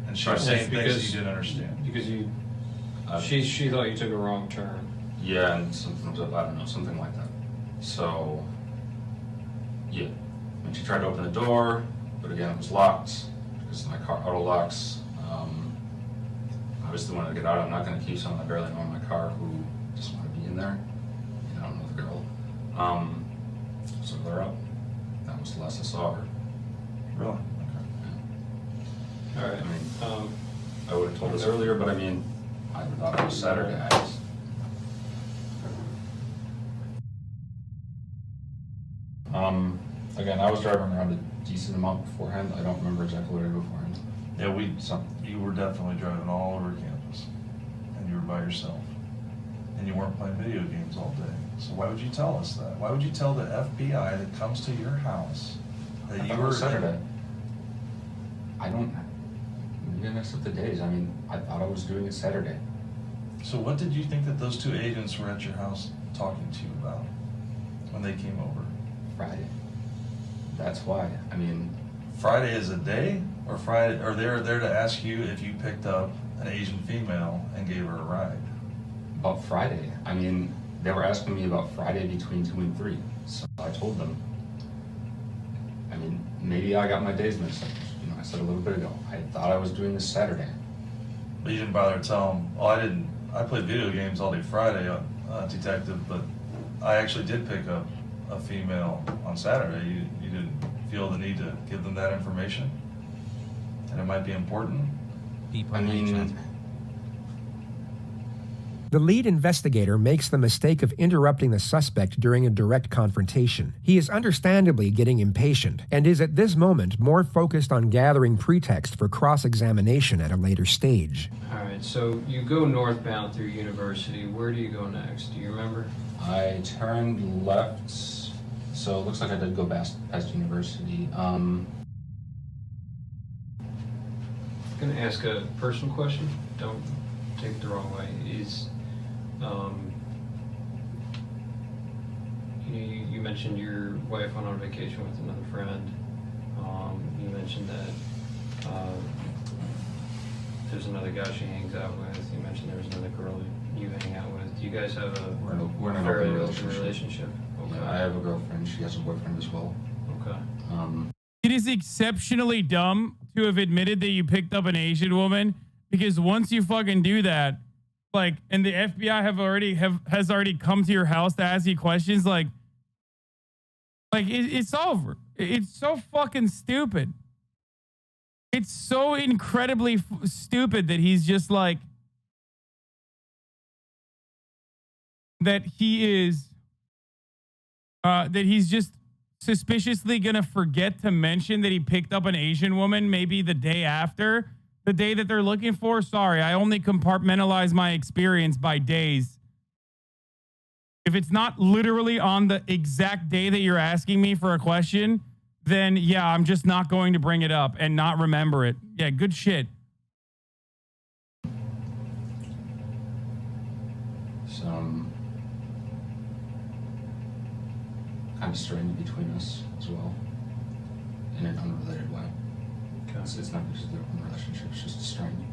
And she Right. was saying things that Because- you didn't understand. Because you, Uh, she thought you took a wrong turn. Yeah, and something was up, I don't know, something like that. So, yeah. And she tried to open the door, but again, it was locked because my car auto locks. Obviously wanted to get out. I'm not going to keep someone I barely know in my car who just want to be in there. You know, I don't know the girl. So they're up. That was the last I saw her. Really? Okay. Yeah. All right. I mean, I would have told us earlier, but I mean, I thought it was Saturday. Again, I was driving around a decent amount beforehand. I don't remember exactly what I did beforehand. Yeah, you were definitely driving all over campus, and you were by yourself, and you weren't playing video games all day. So why would you tell us that? Why would you tell the FBI that comes to your house that you were Saturday? I don't. Maybe I mixed up the days. I mean, I thought I was doing it Saturday. So what did you think that those two agents were at your house talking to you about when they came over? Friday. That's why. I mean, Friday is a day, or Friday, or they're there to ask you if you picked up an Asian female and gave her a ride? about Friday. I mean, they were asking me about Friday between 2 and 3. So I told them. I mean, maybe I got my days mixed up. You know, I said a little bit ago, I thought I was doing this Saturday. But you didn't bother to tell them, oh, I didn't. I played video games all day Friday, detective, but I actually did pick up a female on Saturday. You didn't feel the need to give them that information? And it might be important? I mean, The lead investigator makes the mistake of interrupting the suspect during a direct confrontation. He is understandably getting impatient and is at this moment more focused on gathering pretext for cross-examination at a later stage. All right, so you go northbound through University. Where do you go next? Do you remember? I turned left, so it looks like I did go past University. I'm going to ask a personal question. Don't take it the wrong way. You mentioned your wife went on vacation with another friend. You mentioned that there's another guy she hangs out with. You mentioned there was another girl you hang out with. Do you guys have We're in an fairly open open relationship? Okay. Yeah, I have a girlfriend. She has a boyfriend as well. Okay. It is exceptionally dumb to have admitted that you picked up an Asian woman, because once you fucking do that, like, and the FBI has already come to your house to ask you questions, like it's over. It's so fucking stupid. It's so incredibly stupid that he's just like, that he's just suspiciously gonna forget to mention that he picked up an Asian woman maybe the day after, the day that they're looking for. Sorry, I only compartmentalize my experience by days. If it's not literally on the exact day that you're asking me for a question, then yeah, I'm just not going to bring it up and not remember it. Yeah, good shit. Some kind of strain between us as well, in an unrelated way. It's not because they're in a relationship, it's just a strain.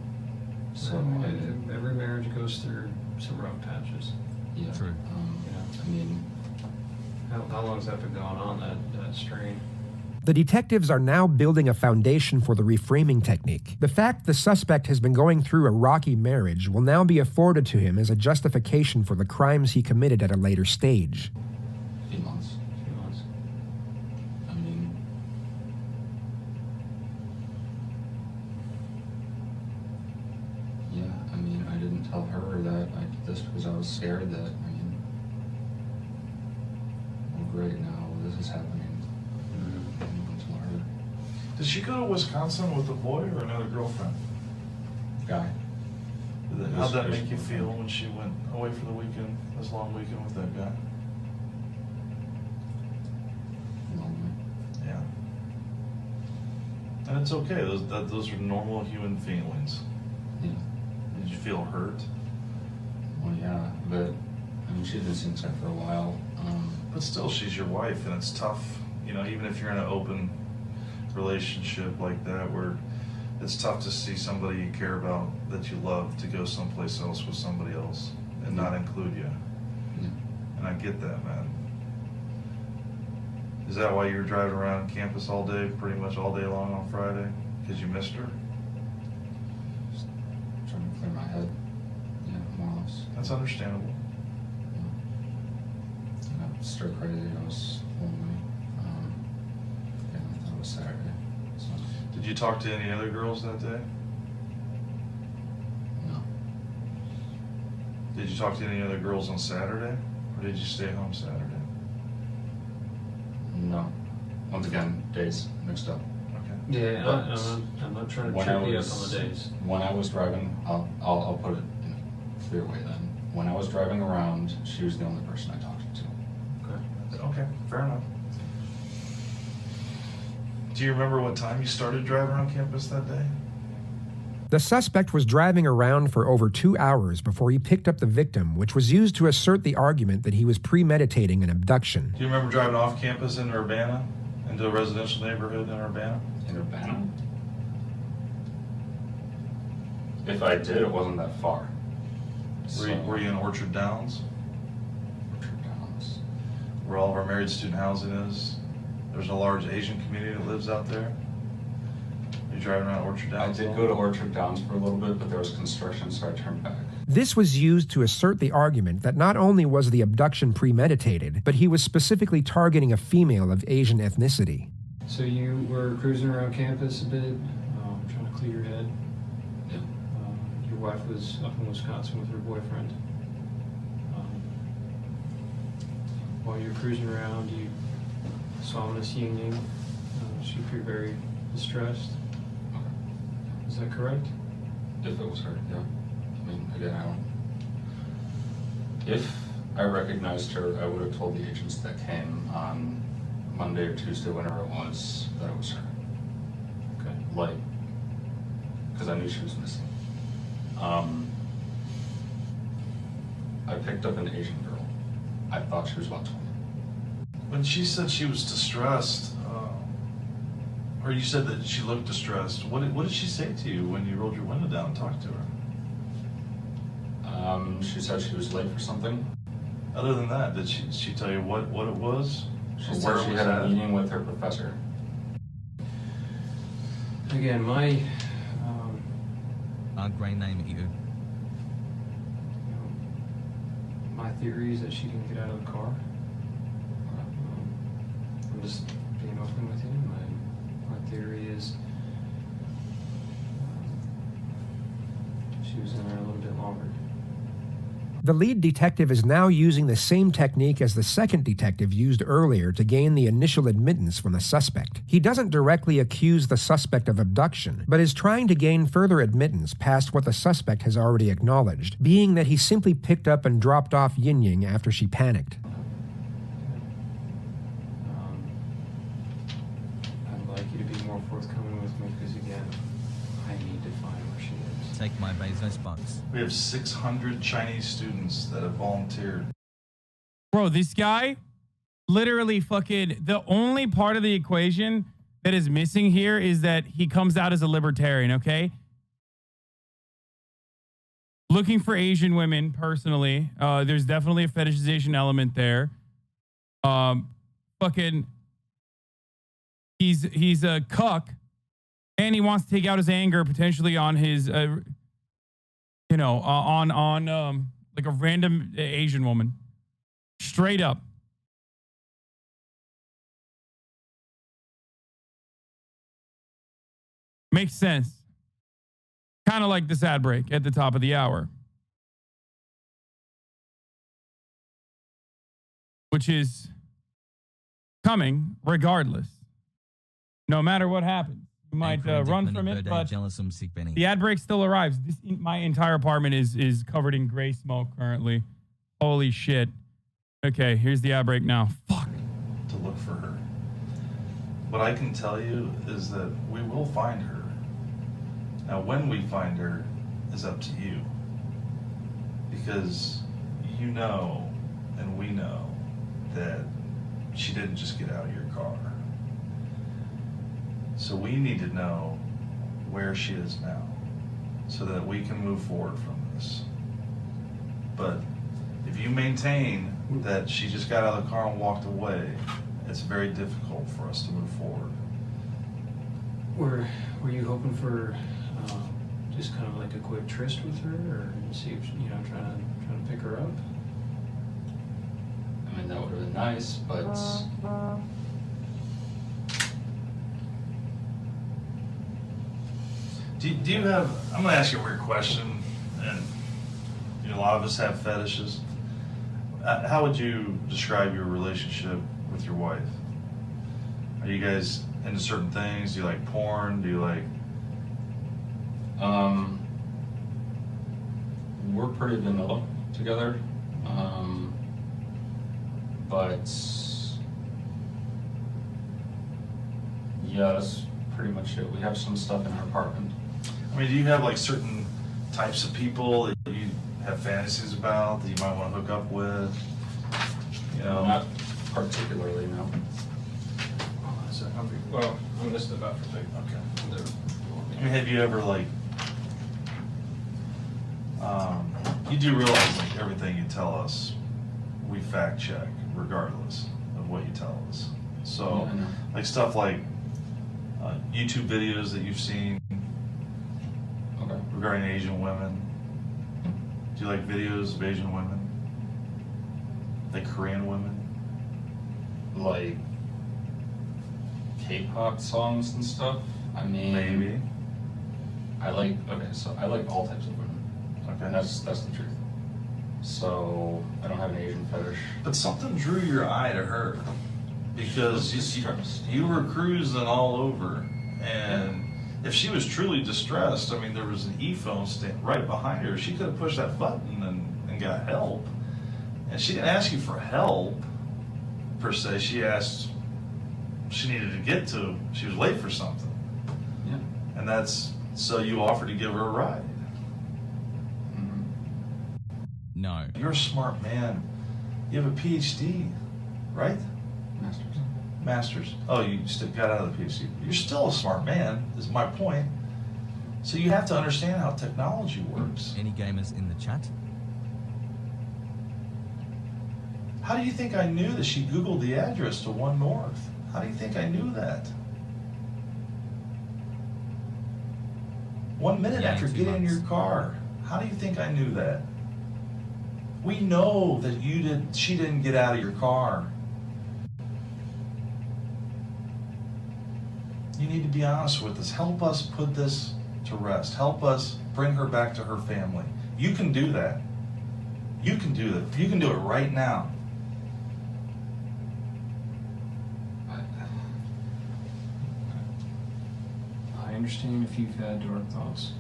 So every marriage goes through some rough patches. Yeah. True. I mean, how long has that been going on, that strain? The detectives are now building a foundation for the reframing technique. The fact the suspect has been going through a rocky marriage will now be afforded to him as a justification for the crimes he committed at a later stage. a few months. I mean, yeah, I mean, I didn't tell her that I did this because I was scared that, I mean, well, great, now this is happening. I didn't tell her. Did she go to Wisconsin with a boy or another girlfriend? Guy. How'd that make you feel when she went away for the weekend, this long weekend with that guy? Lonely. Yeah. And it's okay. Those are normal human feelings. Yeah. Did you feel hurt? Well, yeah, but I mean, she's been seeing sex for a while. But still, she's your wife, and it's tough. You know, even if you're in an open relationship like that, where it's tough to see somebody you care about, that you love, to go someplace else with somebody else and not include you. Yeah. And I get that, man. Is that why you were driving around campus all day, pretty much all day long on Friday? Because you missed her? Just trying to clear my head. Yeah, more or less. That's understandable. Yeah. I was stir crazy. I was lonely. Yeah, I thought it was Saturday. So, Did you talk to any other girls that day? no. Did you talk to any other girls on Saturday? Or did you stay home Saturday? No. Once again, days mixed up. Okay. Yeah, I'm not trying to When trip I you up was- on the days. When I was driving, I'll put it in a clear way then. When I was driving around, she was the only person I talked to. Okay. Okay, fair enough. Do you remember what time you started driving around campus that day? The suspect was driving around for over 2 hours before he picked up the victim, which was used to assert the argument that he was premeditating an abduction. Do you remember driving off campus in Urbana, into a residential neighborhood in Urbana? In Urbana? If I did, it wasn't that far. Were you in Orchard Downs, Orchard Downs? where all of our married student housing is? There's a large Asian community that lives out there. Are you driving around Orchard I Downs? did go to Orchard Downs for a little bit, but there was construction, so I turned back. This was used to assert the argument that not only was the abduction premeditated, but he was specifically targeting a female of Asian ethnicity. So you were cruising around campus a bit, trying to clear your head. Yeah. Your wife was up in Wisconsin with her boyfriend. While you were cruising around, you saw Miss Ying Ying. She appeared very distressed. Okay. Is that correct? If it was her, yeah. I mean, again, I don't. If I recognized her, I would have told the agents that came on Monday or Tuesday, whenever it was, that it was her. Okay. Like, because I knew she was missing. I picked up an Asian girl. I thought she was about 20. When she said she was distressed, or you said that she looked distressed, what did she say to you when you rolled your window down and talked to her? She said she was late for something. Other than that, did she tell you what it was? She Or said where she it was had a at? meeting with her professor. Again, my Grey name at you. my theory is that she didn't get out of the car. I'm just being being open with you. My theory is she was in there a little bit longer. The lead detective is now using the same technique as the second detective used earlier to gain the initial admittance from the suspect. He doesn't directly accuse the suspect of abduction, but is trying to gain further admittance past what the suspect has already acknowledged, being that he simply picked up and dropped off Yin-Ying after she panicked. I'd like you to be more forthcoming with me because, again, I need to find where she is. Take my Bezos bucks. We have 600 Chinese students that have volunteered. Bro, this guy literally fucking, the only part of the equation that is missing here is that he comes out as a libertarian, okay? Looking for Asian women, personally. There's definitely a fetishization element there. Fucking, he's a cuck, and he wants to take out his anger potentially on his, on like a random Asian woman. Straight up. Makes sense. Kind of like this ad break at the top of the hour. Which is coming regardless. No matter what happens. You might run from it, but the ad break still arrives. My entire apartment is covered in gray smoke currently. Holy shit. Okay, here's the ad break now. Fuck. To look for her. What I can tell you is that we will find her. Now, when we find her is up to you. Because you know, and we know, that she didn't just get out of your car. So we need to know where she is now so that we can move forward from this. But if you maintain that she just got out of the car and walked away, it's very difficult for us to move forward. Were you hoping for just kind of like a quick tryst with her, or see if trying to pick her up? I mean, that would have been nice, but Do you have, I'm going to ask you a weird question, and a lot of us have fetishes. How would you describe your relationship with your wife? Are you guys into certain things? Do you like porn? Do you like... we're pretty vanilla together. But yeah, that's pretty much it. We have some stuff in our apartment. I mean, do you have like certain types of people that you have fantasies about that you might want to hook up with? Not particularly, no. Well, I'm listening about for a second. Okay. I mean, have you ever like, you do realize like everything you tell us, we fact check regardless of what you tell us. So, Yeah, I know. like stuff like YouTube videos that you've seen Okay. regarding Asian women. Do you like videos of Asian women? Like Korean women? Like K-pop songs and stuff. I mean, Maybe. I like all types of women. Okay. And that's the truth. So I don't have an Asian fetish. But something drew your eye to her because Distressed. you were cruising all over, and if she was truly distressed, I mean, there was an e-phone stand right behind her. She could have pushed that button and got help. And she didn't ask you for help per se. She asked, she needed to get to, she was late for something, Yeah. and so you offered to give her a ride. Mm-hmm. No. You're a smart man. You have a PhD, right? Master's. Oh, you still got out of the PhD. You're still a smart man, is my point. So you have to understand how technology works. Any gamers in the chat? How do you think I knew that she Googled the address to 1 North? How do you think I knew that? 1 minute Yeah, after 2 getting in months. your car. How do you think I knew that? We know that she didn't get out of your car. You need to be honest with us. Help us put this to rest. Help us bring her back to her family. You can do that. You can do that. You can do it right now. I understand if you've had dark thoughts.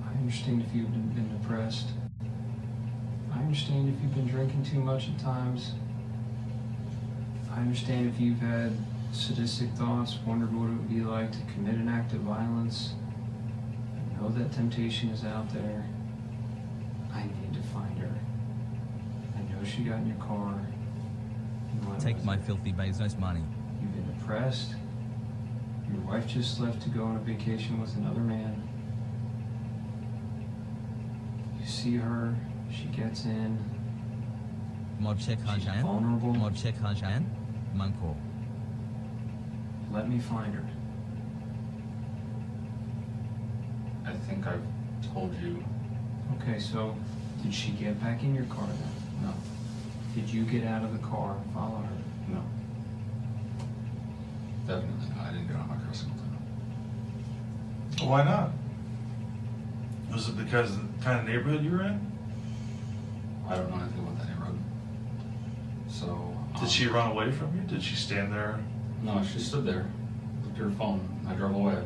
I understand if you've been depressed. I understand if you've been drinking too much at times. I understand if you've had sadistic thoughts, wondered what it would be like to commit an act of violence. I know that temptation is out there. I need to find her. I know she got in your car. Take my filthy Bezos money. You've been depressed. Your wife just left to go on a vacation with another man. You see her, she gets in. Modchek She's Hajan. vulnerable. Modchek Hajan. Manko. Let me find her. I think I've told you. Okay, so did she get back in your car then? No. Did you get out of the car and follow her? No. Definitely not. I didn't get on my car single time. Why not? Was it because of the kind of neighborhood you were in? I don't know anything about that neighborhood. So. Did she run away from you? Did she stand there? No, she stood there, looked at her phone, and I drove away.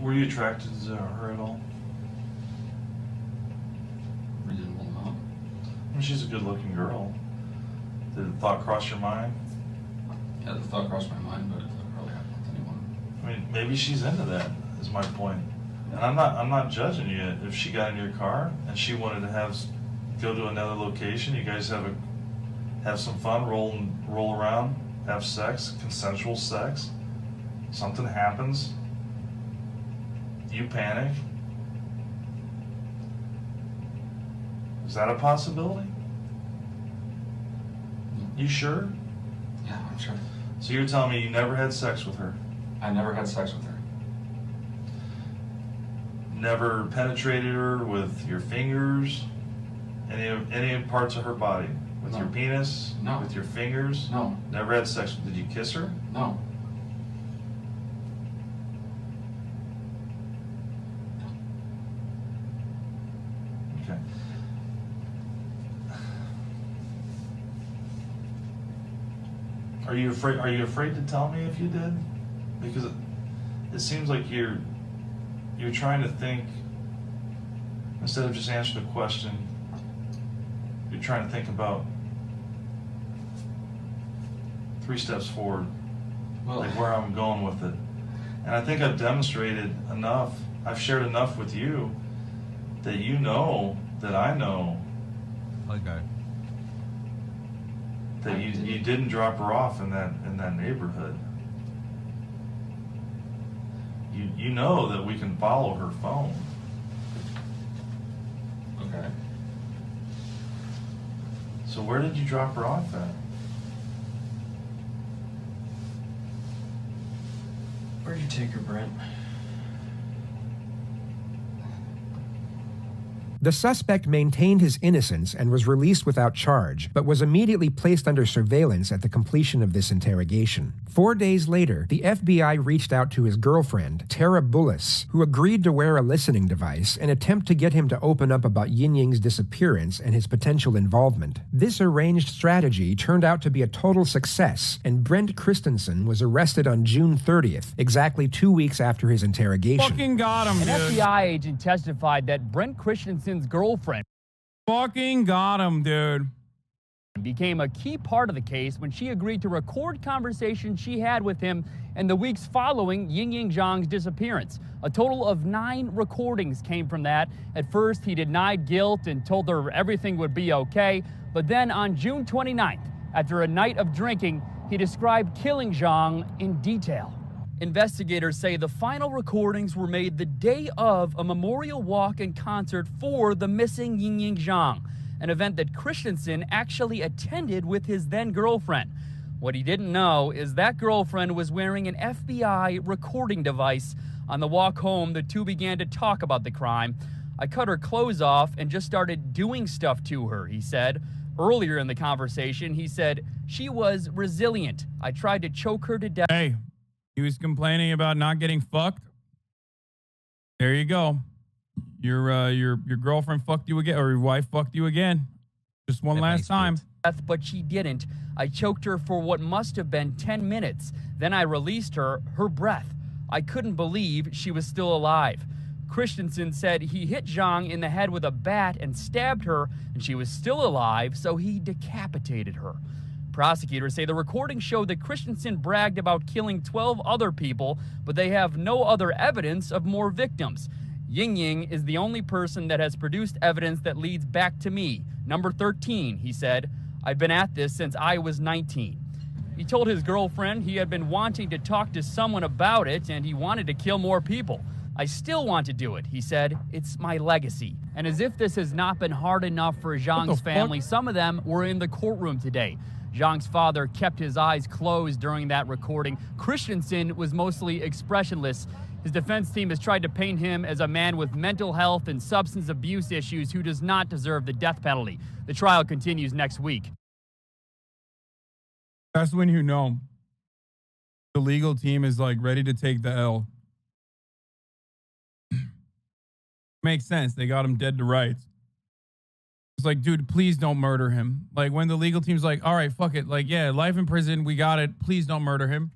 Were you attracted to her at all? Reasonable amount. I mean, she's a good-looking girl. Did the thought cross your mind? Yeah, the thought crossed my mind, but it doesn't really happen with anyone. I mean, maybe she's into that, is my point. And I'm not judging you if she got in your car and she wanted to go to another location. You guys have some fun, roll around, have sex, consensual sex. Something happens. You panic. Is that a possibility? You sure? Yeah, I'm sure. So you're telling me you never had sex with her? I never had sex with her. Never penetrated her with your fingers? Any parts of her body? With No. your penis? No. With your fingers? No. Never had sex. Did you kiss her? No. Okay. Are you afraid to tell me if you did? Because it seems like you're trying to think instead of just answering the question. You're trying to think about 3 steps forward, Well, like where I'm going with it. And I think I've demonstrated enough. I've shared enough with you that you know that I know Pogo. that you didn't drop her off in that neighborhood. You know that we can follow her phone. okay. So where did you drop her off at? Where'd you take her, Brent? The suspect maintained his innocence and was released without charge, but was immediately placed under surveillance at the completion of this interrogation. 4 days later, the FBI reached out to his girlfriend, Tara Bullis, who agreed to wear a listening device and attempt to get him to open up about Yin Ying's disappearance and his potential involvement. This arranged strategy turned out to be a total success, and Brendt Christensen was arrested on June 30th, exactly 2 weeks after his interrogation. Fucking got him, An dude. FBI agent testified that Brendt Christensen's girlfriend Fucking got him, dude. became a key part of the case when she agreed to record conversations she had with him in the weeks following Ying Zhang's disappearance. A total of 9 recordings came from that. At first, he denied guilt and told her everything would be okay. But then on June 29th, after a night of drinking, he described killing Zhang in detail. Investigators say the final recordings were made the day of a memorial walk and concert for the missing Ying Zhang, an event that Christensen actually attended with his then-girlfriend. What he didn't know is that girlfriend was wearing an FBI recording device. On the walk home, the two began to talk about the crime. I cut her clothes off and just started doing stuff to her, he said. Earlier in the conversation, he said, "She was resilient. I tried to choke her to death." Hey, he was complaining about not getting fucked. There you go. Your girlfriend fucked you again, or your wife fucked you again. Just one last time. But she didn't. I choked her for what must have been 10 minutes. Then I released her breath. I couldn't believe she was still alive. Christensen said he hit Zhang in the head with a bat and stabbed her, and she was still alive, so he decapitated her. Prosecutors say the recording showed that Christensen bragged about killing 12 other people, but they have no other evidence of more victims. Ying is the only person that has produced evidence that leads back to me. Number 13, he said. I've been at this since I was 19. He told his girlfriend he had been wanting to talk to someone about it and he wanted to kill more people. I still want to do it, he said. It's my legacy. And as if this has not been hard enough for Zhang's family, some of them were in the courtroom today. Zhang's father kept his eyes closed during that recording. Christensen was mostly expressionless. His defense team has tried to paint him as a man with mental health and substance abuse issues who does not deserve the death penalty. The trial continues next week. That's when you know the legal team is like ready to take the L. Makes sense. They got him dead to rights. It's like, dude, please don't murder him. Like when the legal team's like, all right, fuck it. Like, yeah, life in prison. We got it. Please don't murder him.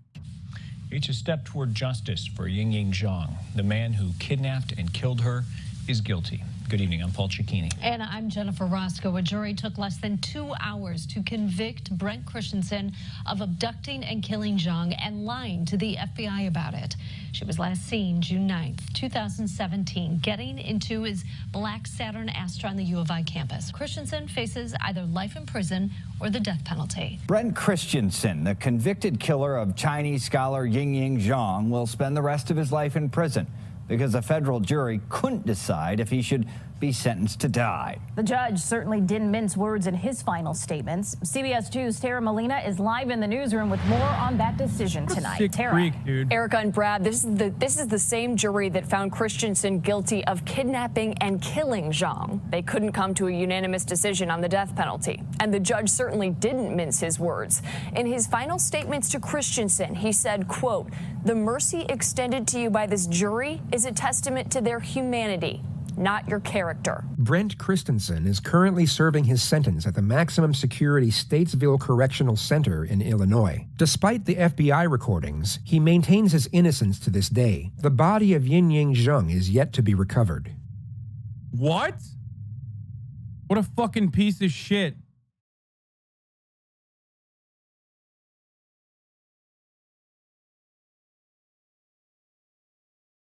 It's a step toward justice for Ying Zhang. The man who kidnapped and killed her is guilty. Good evening. I'm Paul Cicchini. And I'm Jennifer Roscoe. A jury took less than 2 hours to convict Brendt Christensen of abducting and killing Zhang and lying to the FBI about it. She was last seen June 9th, 2017, getting into his black Saturn Astra on the U of I campus. Christensen faces either life in prison or the death penalty. Brendt Christensen, the convicted killer of Chinese scholar Ying Zhang, will spend the rest of his life in prison because a federal jury couldn't decide if he should be sentenced to die. The judge certainly didn't mince words in his final statements. CBS 2's Tara Molina is live in the newsroom with more on that decision tonight. Tara. Erica and Brad, this is the same jury that found Christensen guilty of kidnapping and killing Zhang. They couldn't come to a unanimous decision on the death penalty. And the judge certainly didn't mince his words. In his final statements to Christensen, he said, quote, "The mercy extended to you by this jury is a testament to their humanity, not your character." Brendt Christensen is currently serving his sentence at the maximum security Statesville Correctional Center in Illinois. Despite the FBI recordings, he maintains his innocence to this day. The body of Ying Zhang is yet to be recovered. What? What a fucking piece of shit.